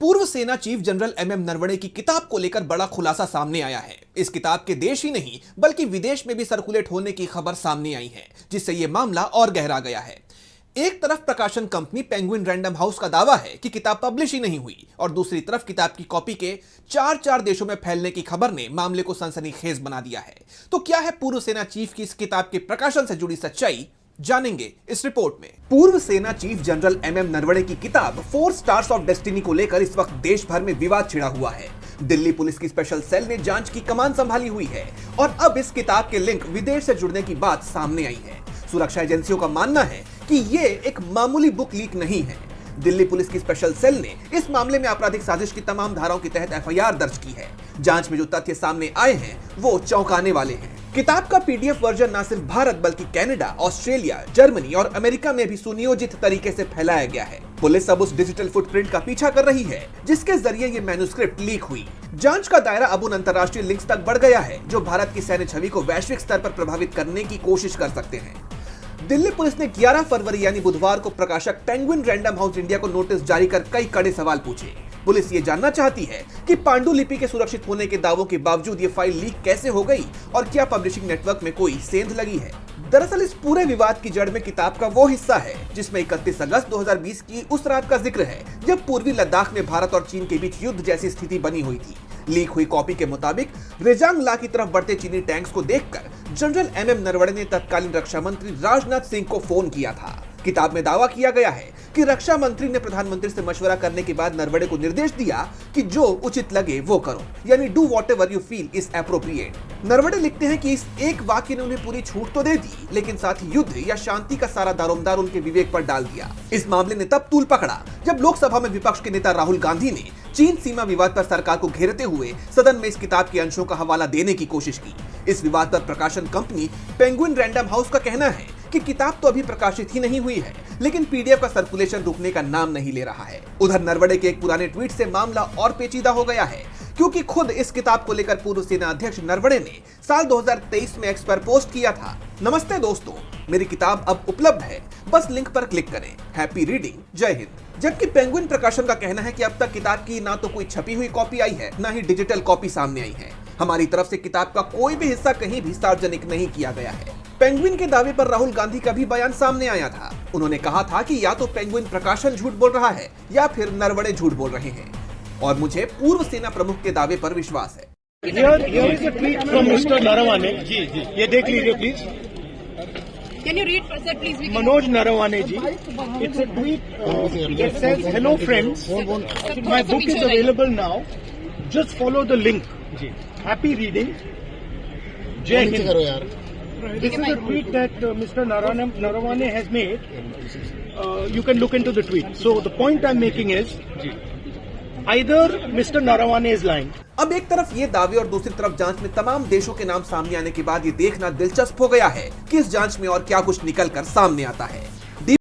पूर्व सेना chief general MM Naravane की किताब को लेकर बड़ा खुलासा सामने आया है। इस किताब के देश ही नहीं बल्कि विदेश में भी सर्कुलेट होने की खबर सामने आई है, जिससे यह मामला और गहरा गया है। एक तरफ प्रकाशन कंपनी पेंगुइन रैंडम हाउस का दावा है कि किताब पब्लिश ही नहीं हुई और दूसरी तरफ किताब की कॉपी के चार देशों में फैलने की खबर ने मामले को सनसनीखेज बना दिया है। तो क्या है पूर्व सेना चीफ की इस किताब के प्रकाशन से जुड़ी सच्चाई, जानेंगे इस रिपोर्ट में। पूर्व सेना चीफ जनरल एमएम नरवणे की किताब 4 स्टार्स ऑफ डेस्टिनी को लेकर इस वक्त देश भर में विवाद छिड़ा हुआ है। दिल्ली पुलिस की स्पेशल सेल ने जांच की कमान संभाली हुई है और अब इस किताब के लिंक विदेश से जुड़ने की बात सामने आई है। सुरक्षा एजेंसियों का मानना है कि ये एक मामूली बुक लीक नहीं है। दिल्ली पुलिस की स्पेशल सेल ने इस मामले में आपराधिक साजिश की तमाम धाराओं के तहत एफआईआर दर्ज की है। जांच में जो तथ्य सामने आए हैं वो चौंकाने वाले हैं। किताब का पीडीएफ वर्जन न सिर्फ भारत बल्कि कनाडा, ऑस्ट्रेलिया, जर्मनी और अमेरिका में भी सुनियोजित तरीके से फैलाया गया है। पुलिस अब उस डिजिटल फुटप्रिंट का पीछा कर रही है जिसके जरिए ये मैन्युस्क्रिप्ट लीक हुई। जांच का दायरा अब उन अंतर्राष्ट्रीय लिंक्स तक बढ़ गया है जो भारत की सैन्य छवि को वैश्विक स्तर पर प्रभावित करने की कोशिश कर सकते हैं। दिल्ली पुलिस ने 11 फरवरी यानी बुधवार को प्रकाशक पेंगुइन रैंडम हाउस इंडिया को नोटिस जारी कर कई कड़े सवाल पूछे। पुलिस ये जानना चाहती है कि पांडुलिपि के सुरक्षित होने के दावों के बावजूद ये फाइल लीक कैसे हो गई और क्या पब्लिशिंग नेटवर्क में कोई सेंध लगी है। दरअसल इस पूरे विवाद की जड़ में किताब का वो हिस्सा है जिसमें 31 अगस्त 2020 की उस रात का जिक्र है जब पूर्वी लद्दाख में भारत और चीन के बीच युद्ध जैसी स्थिति बनी हुई थी। लीक हुई कॉपी के मुताबिक रेजांग ला की तरफ बढ़ते चीनी टैंक्स को देखकर जनरल एमएम नरवणे ने तत्कालीन रक्षा मंत्री राजनाथ सिंह को फोन किया था। किताब में दावा किया गया है कि रक्षा मंत्री ने प्रधानमंत्री से मशवरा करने के बाद नरवणे को निर्देश दिया कि जो उचित लगे वो करो, यानी do whatever you feel is appropriate. Naravane लिखते हैं कि इस एक वाक्य ने उन्हें पूरी छूट तो दे दी लेकिन साथ ही युद्ध या शांति का सारा दारोमदार उनके विवेक पर डाल दिया। इस मामले ने तब तूल पकड़ा जब लोकसभा में विपक्ष के नेता राहुल गांधी ने चीन सीमा विवाद पर सरकार को घेरते हुए सदन में इस किताब के अंशों का हवाला देने की कोशिश की। इस विवाद पर प्रकाशन कंपनी पेंगुइन रैंडम हाउस का कहना है कि किताब तो अभी प्रकाशित ही नहीं हुई है लेकिन पीडीएफ का सर्कुलेशन रुकने का नाम नहीं ले रहा है। उधर नरवणे के एक पुराने ट्वीट से मामला और पेचीदा हो गया है क्योंकि खुद इस किताब को लेकर पूर्व सेना अध्यक्ष नरवणे ने साल 2023 में एक्स पर पोस्ट किया था, नमस्ते दोस्तों, मेरी किताब अब उपलब्ध है, बस लिंक पर क्लिक करें, हैप्पी रीडिंग, जय हिंद। जबकि पेंगुइन प्रकाशन का कहना है कि अब तक किताब की ना तो कोई छपी हुई कॉपी आई है ना ही डिजिटल कॉपी सामने आई है। हमारी तरफ से किताब का कोई भी हिस्सा कहीं भी सार्वजनिक नहीं किया गया है। पेंगुइन के दावे पर राहुल गांधी का भी बयान सामने आया था। उन्होंने कहा था कि या तो पेंगुइन प्रकाशन झूठ बोल रहा है या फिर नरवणे झूठ बोल रहे हैं और मुझे पूर्व सेना प्रमुख के दावे पर विश्वास है। Here is a tweet from Mr. Narawane. जी, ये देख लीजिए please. Can you read, sir, please? Manoj Naravane ji. It's a tweet that says, "Hello friends, my book is available now. Just follow the link. Happy reading. Jai Hind." This is a tweet that Mr. Narawane has made. You can look into the tweet. So the point I'm making is, either Mr. Narawane is lying. अब एक तरफ ये दावे और दूसरी तरफ जांच में तमाम देशों के नाम सामने आने के बाद ये देखना दिलचस्प हो गया है कि इस जांच में और क्या कुछ निकल कर सामने आता है।